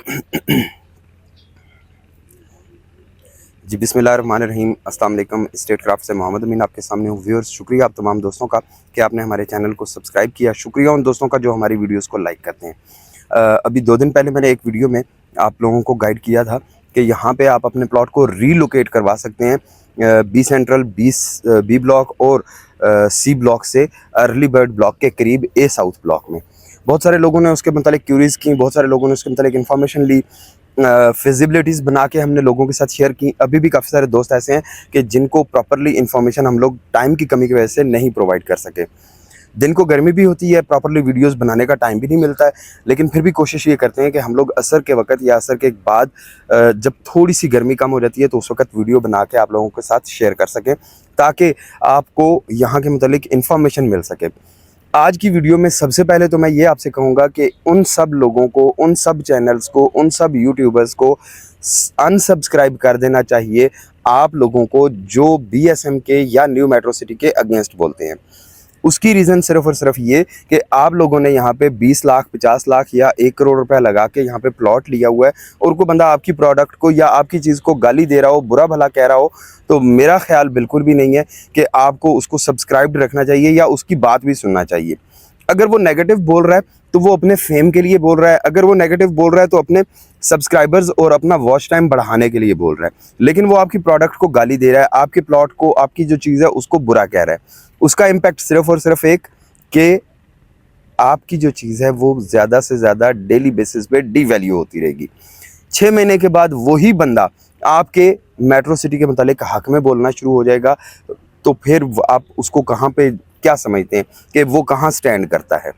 जी बिस्मिल्लाहिर्रहमानिर्रहीम, अस्सलाम वालेकुम। स्टेट क्राफ्ट से मोहम्मद अमीन आपके सामने हूँ। व्यूअर्स, शुक्रिया आप तमाम दोस्तों का कि आपने हमारे चैनल को सब्सक्राइब किया। शुक्रिया उन दोस्तों का जो हमारी वीडियोस को लाइक करते हैं। अभी 2 दिन पहले मैंने एक वीडियो में आप लोगों को गाइड किया था कि यहाँ पे आप अपने प्लॉट को रीलोकेट करवा सकते हैं बी सेंट्रल, बी ब्लॉक और सी ब्लॉक से अर्ली बर्ड ब्लॉक के करीब ए साउथ ब्लॉक में। बहुत सारे लोगों ने उसके मतलब क्यूरीज की, बहुत सारे लोगों ने उसके मतलब इन्फॉर्मेशन ली, फिजिबिलिटीज़ बना के हमने लोगों के साथ शेयर की। अभी भी काफ़ी सारे दोस्त ऐसे हैं कि जिनको प्रॉपरली इन्फॉर्मेशन हम लोग टाइम की कमी की वजह से नहीं प्रोवाइड कर सके। दिन को गर्मी भी होती है, प्रॉपरली वीडियोस बनाने का टाइम भी नहीं मिलता है, लेकिन फिर भी कोशिश ये करते हैं कि हम लोग असर के वक्त या असर के बाद जब थोड़ी सी गर्मी कम हो जाती है तो उस वक्त वीडियो बना के आप लोगों के साथ शेयर कर सकें, ताकि आपको यहाँ के मतलब इन्फॉर्मेशन मिल सके। आज की वीडियो में सबसे पहले तो मैं ये आपसे कहूँगा कि उन सब लोगों को, उन सब चैनल्स को, उन सब यूट्यूबर्स को अनसब्सक्राइब कर देना चाहिए आप लोगों को जो बीएसएम के या न्यू मेट्रो सिटी के अगेंस्ट बोलते हैं। उसकी रीज़न सिर्फ और सिर्फ ये कि आप लोगों ने यहाँ पे 20 लाख, 50 लाख या 1 करोड़ रुपया लगा के यहाँ पे प्लॉट लिया हुआ है और कोई बंदा आपकी प्रोडक्ट को या आपकी चीज़ को गाली दे रहा हो, बुरा भला कह रहा हो, तो मेरा ख्याल बिल्कुल भी नहीं है कि आपको उसको सब्सक्राइब्ड रखना चाहिए या उसकी बात भी सुनना चाहिए। अगर वो नेगेटिव बोल रहा है तो वो अपने फेम के लिए बोल रहा है, अगर वो नेगेटिव बोल रहा है तो अपने सब्सक्राइबर्स और अपना वॉच टाइम बढ़ाने के लिए बोल रहा है, लेकिन वो आपकी प्रोडक्ट को गाली दे रहा है, आपके प्लॉट को, आपकी जो चीज़ है उसको बुरा कह रहा है। उसका इम्पैक्ट सिर्फ और सिर्फ एक कि आपकी जो चीज़ है वो ज़्यादा से ज़्यादा डेली बेसिस पे डीवैल्यू होती रहेगी। 6 महीने के बाद वही बंदा आपके मेट्रो सिटी के मुतालिक हक में बोलना शुरू हो जाएगा, तो फिर आप उसको कहाँ पे क्या समझते हैं कि वो कहाँ स्टैंड करता है।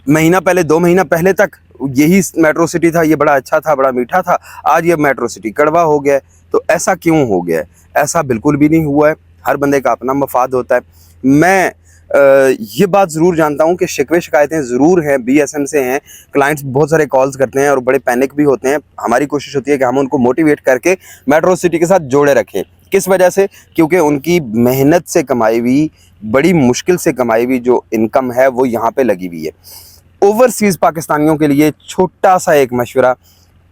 महीना पहले, 2 महीना पहले तक यही मेट्रो सिटी था, ये बड़ा अच्छा था, बड़ा मीठा था, आज ये मेट्रो सिटी कड़वा हो गया है। तो ऐसा क्यों हो गया है? ऐसा बिल्कुल भी नहीं हुआ है। हर बंदे का अपना मफाद होता है। मैं ये बात ज़रूर जानता हूँ कि शिकवे शिकायतें ज़रूर हैं, बीएसएम से हैं, क्लाइंट्स बहुत सारे कॉल्स करते हैं और बड़े पैनिक भी होते हैं। हमारी कोशिश होती है कि हम उनको मोटिवेट करके मेट्रो सिटी के साथ जोड़े रखें। किस वजह से? क्योंकि उनकी मेहनत से कमाई हुई, बड़ी मुश्किल से कमाई हुई जो इनकम है वो यहाँ पे लगी हुई है। ओवरसीज़ पाकिस्तानियों के लिए छोटा सा एक मशवरा,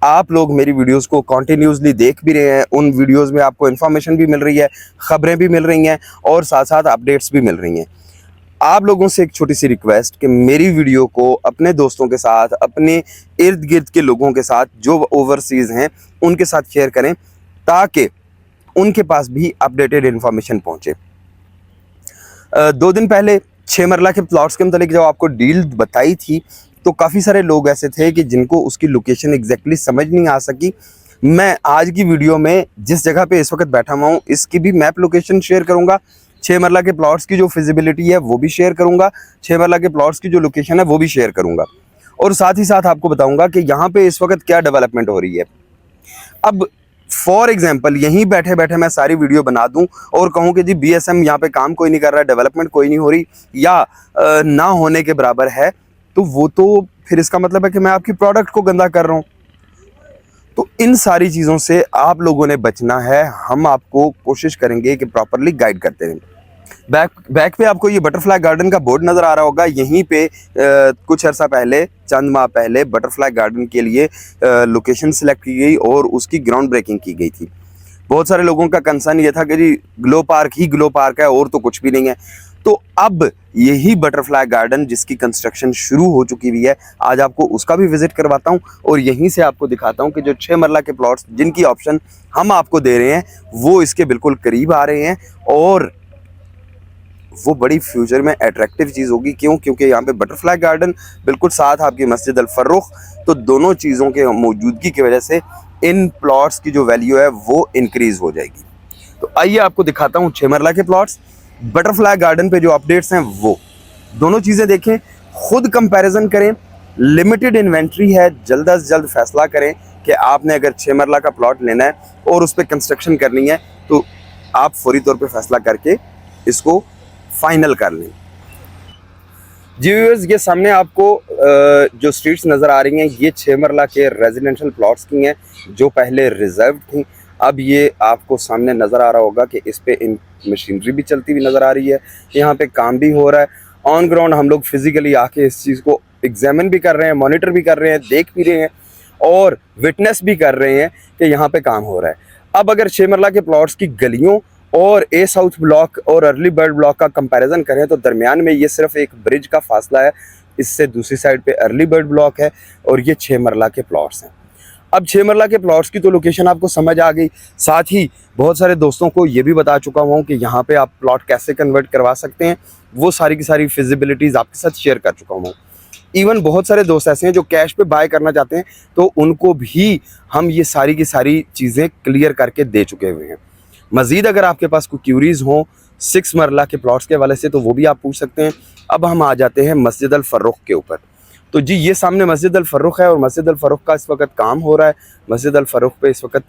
आप लोग मेरी वीडियोस को कंटिन्यूसली देख भी रहे हैं, उन वीडियोस में आपको इन्फॉर्मेशन भी मिल रही है, ख़बरें भी मिल रही हैं और साथ साथ अपडेट्स भी मिल रही हैं। आप लोगों से एक छोटी सी रिक्वेस्ट कि मेरी वीडियो को अपने दोस्तों के साथ, अपने इर्द गिर्द के लोगों के साथ जो ओवरसीज़ हैं उनके साथ शेयर करें, ताकि उनके पास भी अपडेटेड इन्फॉर्मेशन पहुँचे। 2 दिन पहले 6 मरला के प्लॉट्स के मतलब जब आपको डील बताई थी तो काफ़ी सारे लोग ऐसे थे कि जिनको उसकी लोकेशन एग्जैक्टली समझ नहीं आ सकी। मैं आज की वीडियो में जिस जगह पे इस वक्त बैठा हुआ हूँ इसकी भी मैप लोकेशन शेयर करूँगा, 6 मरला के प्लॉट्स की जो फिजिबिलिटी है वो भी शेयर करूँगा, 6 मरला के प्लॉट्स की जो लोकेशन है वो भी शेयर करूँगा, और साथ ही साथ आपको बताऊँगा कि यहाँ पे इस वक्त क्या डेवलपमेंट हो रही है। अब फॉर एग्जाम्पल यहीं बैठे बैठे मैं सारी वीडियो बना दूं और कहूं कि जी बीएसएम यहाँ पे काम कोई नहीं कर रहा है, डेवलपमेंट कोई नहीं हो रही या ना होने के बराबर है, तो वो तो फिर इसका मतलब है कि मैं आपकी प्रोडक्ट को गंदा कर रहा हूँ। तो इन सारी चीज़ों से आप लोगों ने बचना है। हम आपको कोशिश करेंगे कि प्रॉपरली गाइड करते रहें। बैक पे आपको ये बटरफ्लाई गार्डन का बोर्ड नज़र आ रहा होगा। यहीं पे कुछ अर्सा पहले, चंद माह पहले बटरफ्लाई गार्डन के लिए लोकेशन सिलेक्ट की गई और उसकी ग्राउंड ब्रेकिंग की गई थी। बहुत सारे लोगों का कंसर्न ये था कि जी ग्लो पार्क ही ग्लो पार्क है और तो कुछ भी नहीं है। तो अब यही बटरफ्लाई गार्डन जिसकी कंस्ट्रक्शन शुरू हो चुकी हुई है, आज आपको उसका भी विजिट करवाता हूं और यहीं से आपको दिखाता हूं कि जो 6 मरला के प्लॉट्स जिनकी ऑप्शन हम आपको दे रहे हैं वो इसके बिल्कुल करीब आ रहे हैं और वो बड़ी फ्यूचर में अट्रैक्टिव चीज़ होगी। क्यों? क्योंकि यहाँ पे बटरफ्लाई गार्डन बिल्कुल साथ आपकी मस्जिद अल फर्रुख, तो दोनों चीज़ों के मौजूदगी की वजह से इन प्लॉट्स की जो वैल्यू है वो इंक्रीज़ हो जाएगी। तो आइए आपको दिखाता हूँ 6 मरला के प्लॉट्स, बटरफ्लाई गार्डन पे जो अपडेट्स हैं वो दोनों चीज़ें देखें, खुद कंपैरिजन करें। लिमिटेड इन्वेंट्री है, जल्द से जल्द फैसला करें कि आपने अगर 6 मरला का प्लॉट लेना है और उस पर कंस्ट्रक्शन करनी है तो आप फौरी तौर पर फैसला करके इसको फाइनल कर लें। जी व्यूअर्स, ये सामने आपको जो स्ट्रीट्स नज़र आ रही हैं ये 6 मरला के रेजिडेंशियल प्लॉट्स की हैं जो पहले रिजर्व थी। अब ये आपको सामने नज़र आ रहा होगा कि इस पे इन मशीनरी भी चलती हुई नज़र आ रही है, यहाँ पे काम भी हो रहा है। ऑन ग्राउंड हम लोग फिज़िकली आके इस चीज़ को एग्जामिन भी कर रहे हैं, मॉनिटर भी कर रहे हैं, देख भी रहे हैं। और विटनेस भी कर रहे हैं कि यहाँ पे काम हो रहा है। अब अगर 6 मरला के प्लॉट्स की गलियों और ए साउथ ब्लॉक और अर्ली बर्ड ब्लॉक का कंपैरिजन करें तो दरमियान में ये सिर्फ एक ब्रिज का फासला है। इससे दूसरी साइड पे अर्ली बर्ड ब्लॉक है और ये 6 मरला के प्लॉट्स हैं। अब 6 मरला के प्लॉट्स की तो लोकेशन आपको समझ आ गई, साथ ही बहुत सारे दोस्तों को ये भी बता चुका हूँ कि यहाँ पे आप प्लॉट कैसे कन्वर्ट करवा सकते हैं, वो सारी की सारी फिजिबिलिटीज़ आपके साथ शेयर कर चुका हूँ। इवन बहुत सारे दोस्त ऐसे हैं जो कैश पे बाय करना चाहते हैं, तो उनको भी हम ये सारी की सारी चीज़ें क्लियर करके दे चुके हुए हैं। मज़ीद अगर आपके पास कोई क्यूरीज़ हों 6 मरला के प्लॉट्स के हवाले से तो वो भी आप पूछ सकते हैं। अब हम आ जाते हैं मस्जिद अल फ़र्रुख के ऊपर। तो जी ये सामने मस्जिद अल फ़र्रुख है और मस्जिद अल फ़र्रुख का इस वक्त काम हो रहा है। मस्जिद अल फ़र्रुख पे इस वक्त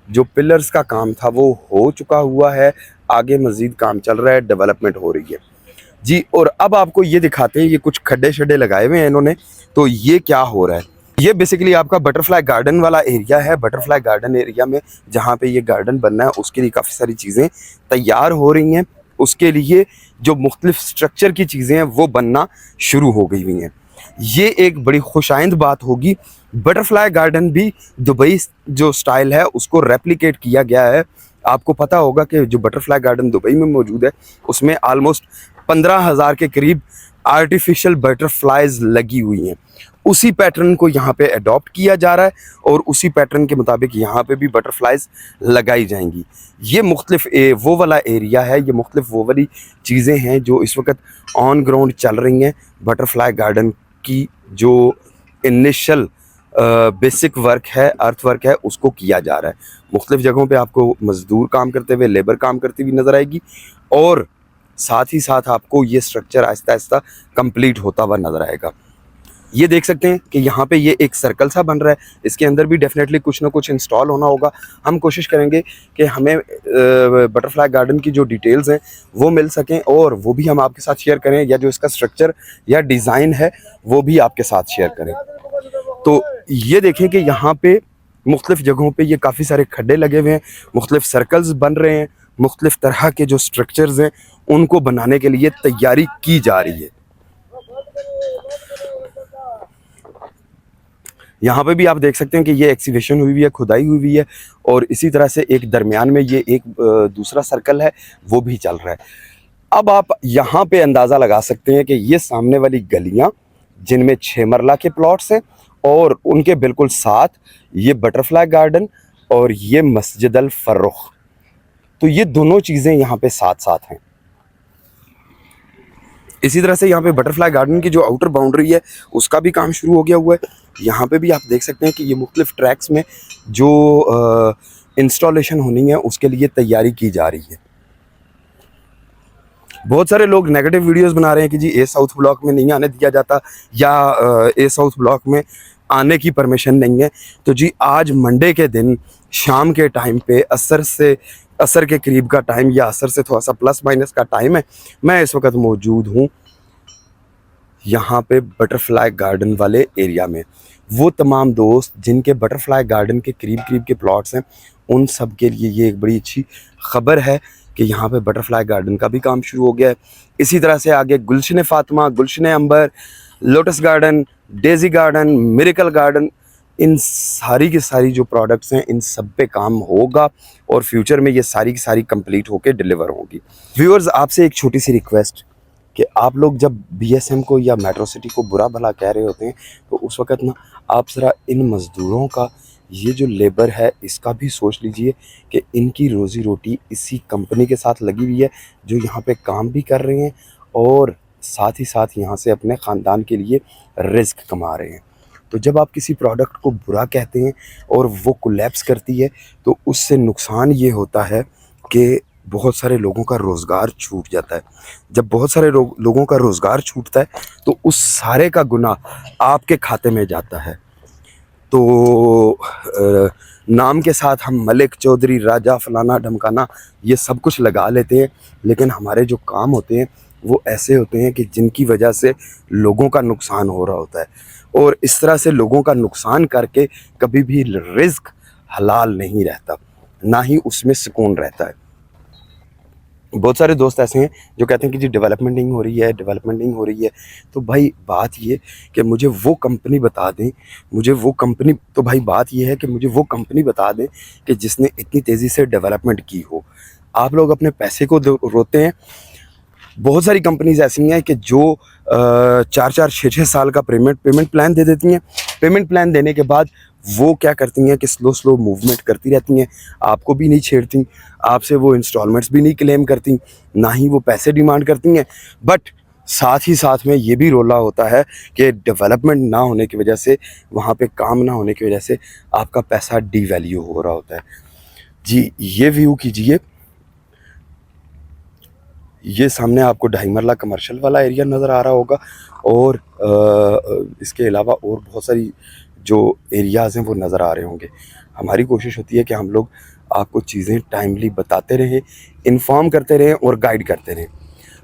जो पिलर्स का काम था वो हो चुका हुआ है, आगे मज़ीद काम चल रहा है, डेवलपमेंट हो रही है जी। और अब आपको ये दिखाते हैं, ये कुछ खड्डे शड्डे लगाए हुए हैं इन्होंने, तो ये क्या हो रहा है। ये बेसिकली आपका बटरफ्लाई गार्डन वाला एरिया है। बटरफ्लाई गार्डन एरिया में जहाँ पे ये गार्डन बनना है उसके लिए काफ़ी सारी चीज़ें तैयार हो रही हैं। उसके लिए जो मुख्तलिफ स्ट्रक्चर की चीज़ें हैं वो बनना शुरू हो गई हुई हैं। ये एक बड़ी खुशाइंद बात होगी। बटरफ्लाई गार्डन भी दुबई जो स्टाइल है उसको रेप्लिकेट किया गया है। आपको पता होगा कि जो बटरफ्लाई गार्डन दुबई में मौजूद है उसमें आलमोस्ट 15,000 के करीब आर्टिफिशियल बटरफ्लाइज लगी हुई हैं। उसी पैटर्न को यहाँ पे अडॉप्ट किया जा रहा है और उसी पैटर्न के मुताबिक यहाँ पे भी बटरफ्लाइज लगाई जाएंगी। ये मुख्तलिफ वो वाला एरिया है, ये मुख्तलिफ वो वाली चीज़ें हैं जो इस वक्त ऑन ग्राउंड चल रही हैं। बटरफ्लाई गार्डन की जो इनिशियल बेसिक वर्क है, अर्थ वर्क है, उसको किया जा रहा है। मुख्तलिफ जगहों पे आपको मज़दूर काम करते हुए, लेबर काम करती हुई नज़र आएगी और साथ ही साथ आपको ये स्ट्रक्चर आहिस्ता आहिस्ता कंप्लीट होता हुआ नज़र आएगा। ये देख सकते हैं कि यहाँ पे ये एक सर्कल सा बन रहा है, इसके अंदर भी डेफिनेटली कुछ ना कुछ इंस्टॉल होना होगा। हम कोशिश करेंगे कि हमें बटरफ्लाई गार्डन की जो डिटेल्स हैं वो मिल सकें और वो भी हम आपके साथ शेयर करें, या जो इसका स्ट्रक्चर या डिज़ाइन है वो भी आपके साथ शेयर करें। तो ये देखें कि यहाँ पे मुख्तलिफ जगहों पे ये काफ़ी सारे खड्डे लगे हुए हैं, मुख्तलिफ सर्कल्स बन रहे हैं, मुख्तलिफ तरह के जो स्ट्रक्चर्स हैं उनको बनाने के लिए तैयारी की जा रही है। यहाँ पे भी आप देख सकते हैं कि ये एक्सीवेशन हुई हुई है, खुदाई हुई हुई है और इसी तरह से एक दरमियान में ये एक दूसरा सर्कल है वो भी चल रहा है। अब आप यहाँ पे अंदाज़ा लगा सकते हैं कि ये सामने वाली गलियाँ जिनमें 6 मरला के प्लॉट्स हैं और उनके बिल्कुल साथ ये बटरफ्लाई गार्डन और ये मस्जिद अल फ़र्रुख, तो ये दोनों चीज़ें यहाँ पे साथ साथ हैं। इसी तरह से यहाँ पे बटरफ्लाई गार्डन की जो आउटर बाउंड्री है उसका भी काम शुरू हो गया हुआ है। यहाँ पे भी आप देख सकते हैं कि ये मुख्तलिफ ट्रैक्स में जो इंस्टॉलेशन होनी है उसके लिए तैयारी की जा रही है। बहुत सारे लोग नेगेटिव वीडियोस बना रहे हैं कि जी ए साउथ ब्लॉक में नहीं आने दिया जाता या ए साउथ ब्लॉक में आने की परमिशन नहीं है। तो जी आज मंडे के दिन शाम के टाइम पे असर के करीब का टाइम या असर से थोड़ा सा प्लस माइनस का टाइम है, मैं इस वक्त मौजूद हूँ यहाँ पे बटरफ्लाई गार्डन वाले एरिया में। वो तमाम दोस्त जिनके बटरफ्लाई गार्डन के करीब के प्लॉट्स हैं उन सब के लिए ये एक बड़ी अच्छी ख़बर है कि यहाँ पे बटरफ्लाई गार्डन का भी काम शुरू हो गया है। इसी तरह से आगे Gulshan Fatima, Gulshan Amber, lotus garden, daisy garden, miracle garden, इन सारी की सारी जो प्रोडक्ट्स हैं इन सब पे काम होगा और फ्यूचर में ये सारी की सारी कंप्लीट होके डिलीवर होगी। व्यूअर्स, आपसे एक छोटी सी रिक्वेस्ट कि आप लोग जब बीएसएम को या मेट्रो सिटी को बुरा भला कह रहे होते हैं तो उस वक्त ना आप ज़रा इन मज़दूरों का, ये जो लेबर है इसका भी सोच लीजिए कि इनकी रोज़ी रोटी इसी कंपनी के साथ लगी हुई है जो यहाँ पे काम भी कर रहे हैं और साथ ही साथ यहाँ से अपने ख़ानदान के लिए रिस्क कमा रहे हैं। तो जब आप किसी प्रोडक्ट को बुरा कहते हैं और वो कोलैप्स करती है तो उससे नुकसान ये होता है कि बहुत सारे लोगों का रोज़गार छूट जाता है। जब बहुत सारे लोगों का रोज़गार छूटता है तो उस सारे का गुनाह आपके खाते में जाता है। तो नाम के साथ हम मलिक, चौधरी, राजा, फलाना ढमकाना ये सब कुछ लगा लेते हैं, लेकिन हमारे जो काम होते हैं वो ऐसे होते हैं कि जिनकी वजह से लोगों का नुकसान हो रहा होता है और इस तरह से लोगों का नुकसान करके कभी भी रिस्क हलाल नहीं रहता, ना ही उसमें सुकून रहता है। बहुत सारे दोस्त ऐसे हैं जो कहते हैं कि जी डेवलपमेंट नहीं हो रही है, डेवलपमेंट नहीं हो रही है। तो भाई बात ये कि मुझे वो कंपनी बता दें, मुझे वो कंपनी, तो भाई बात ये है कि मुझे वो कंपनी बता दें कि जिसने इतनी तेज़ी से डेवलपमेंट की हो। आप लोग अपने पैसे को रोते हैं। बहुत सारी कंपनीज ऐसी हैं कि जो 4-4, 6-6 साल का पेमेंट प्लान दे देती हैं। पेमेंट प्लान देने के बाद वो क्या करती हैं कि स्लो मूवमेंट करती रहती हैं, आपको भी नहीं छेड़ती, आपसे वो इंस्टॉलमेंट्स भी नहीं क्लेम करती, ना ही वो पैसे डिमांड करती हैं। बट साथ ही साथ में ये भी रोला होता है कि डेवलपमेंट ना होने की वजह से, वहाँ पे काम ना होने की वजह से आपका पैसा डीवैल्यू हो रहा होता है। जी, ये व्यू कीजिए। ये सामने आपको ढाई मरला कमर्शियल वाला एरिया नज़र आ रहा होगा, और इसके अलावा और बहुत सारी जो एरियाज़ हैं वो नज़र आ रहे होंगे। हमारी कोशिश होती है कि हम लोग आपको चीज़ें टाइमली बताते रहें, इन्फॉर्म करते रहें और गाइड करते रहें।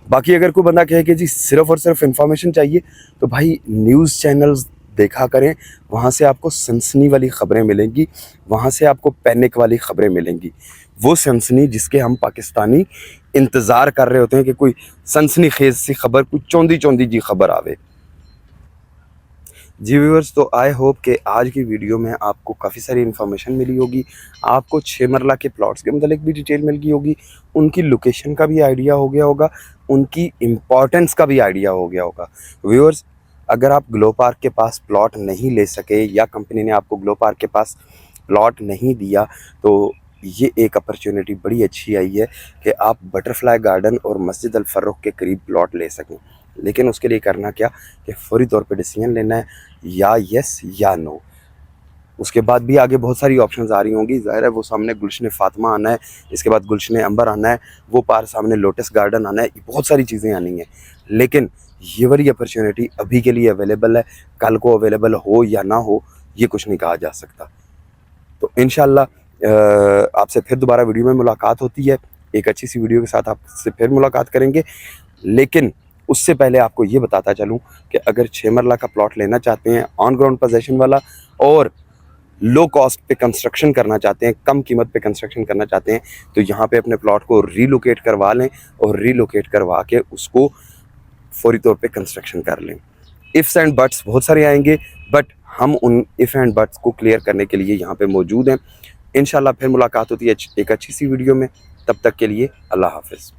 बाकी अगर कोई बंदा कहे कि जी सिर्फ़ और सिर्फ इन्फॉर्मेशन चाहिए, तो भाई न्यूज़ चैनल्स देखा करें, वहाँ से आपको सनसनी वाली ख़बरें मिलेंगी, वहाँ से आपको पैनिक वाली ख़बरें मिलेंगी। वो सनसनी जिसके हम पाकिस्तानी इंतज़ार कर रहे होते हैं कि कोई सनसनी खेज़ सी खबर, कोई चौंधी चौंधी जी खबर आवे। जी व्यूअर्स, तो आई होप कि आज की वीडियो में आपको काफ़ी सारी इन्फॉर्मेशन मिली होगी, आपको 6 मरला के प्लॉट्स के मतलब भी डिटेल मिल गई होगी, उनकी लोकेशन का भी आइडिया हो गया होगा, उनकी इम्पोर्टेंस का भी आइडिया हो गया होगा। व्यूअर्स, अगर आप ग्लो पार्क के पास प्लॉट नहीं ले सके या कंपनी ने आपको ग्लो पार्क के पास प्लॉट नहीं दिया, तो ये एक अपॉर्चुनिटी बड़ी अच्छी आई है कि आप बटरफ्लाई गार्डन और मस्जिद अल फ़ारूक के करीब प्लॉट ले सकें। लेकिन उसके लिए करना क्या कि फौरी तौर पे डिसीजन लेना है, या यस या नो। उसके बाद भी आगे बहुत सारी ऑप्शंस आ रही होंगी, ज़ाहिर है वो सामने गुलशन फ़ातिमा आना है, इसके बाद गुलशन अंबर आना है, वो पार सामने लोटस गार्डन आना है, बहुत सारी चीज़ें आनी हैं। लेकिन ये वाली अपॉर्चुनिटी अभी के लिए अवेलेबल है, कल को अवेलेबल हो या ना हो ये कुछ नहीं कहा जा सकता। तो इंशाल्लाह आपसे फिर दोबारा वीडियो में मुलाकात होती है, एक अच्छी सी वीडियो के साथ आपसे फिर मुलाकात करेंगे। लेकिन उससे पहले आपको ये बताता चलूँ कि अगर 6 मरला का प्लॉट लेना चाहते हैं ऑन ग्राउंड पोजेशन वाला, और लो कॉस्ट पे कंस्ट्रक्शन करना चाहते हैं, कम कीमत पे कंस्ट्रक्शन करना चाहते हैं, तो यहाँ पे अपने प्लॉट को रीलोकेट करवा लें, और रीलोकेट करवा के उसको फौरी तौर पे कंस्ट्रक्शन कर लें। इफ़्स एंड बट्स बहुत सारे आएंगे, बट हम उन इफ़ एंड बट्स को क्लियर करने के लिए यहाँ पे मौजूद हैं। इंशाल्लाह फिर मुलाकात होती है एक अच्छी सी वीडियो में। तब तक के लिए अल्लाह हाफ़िज़।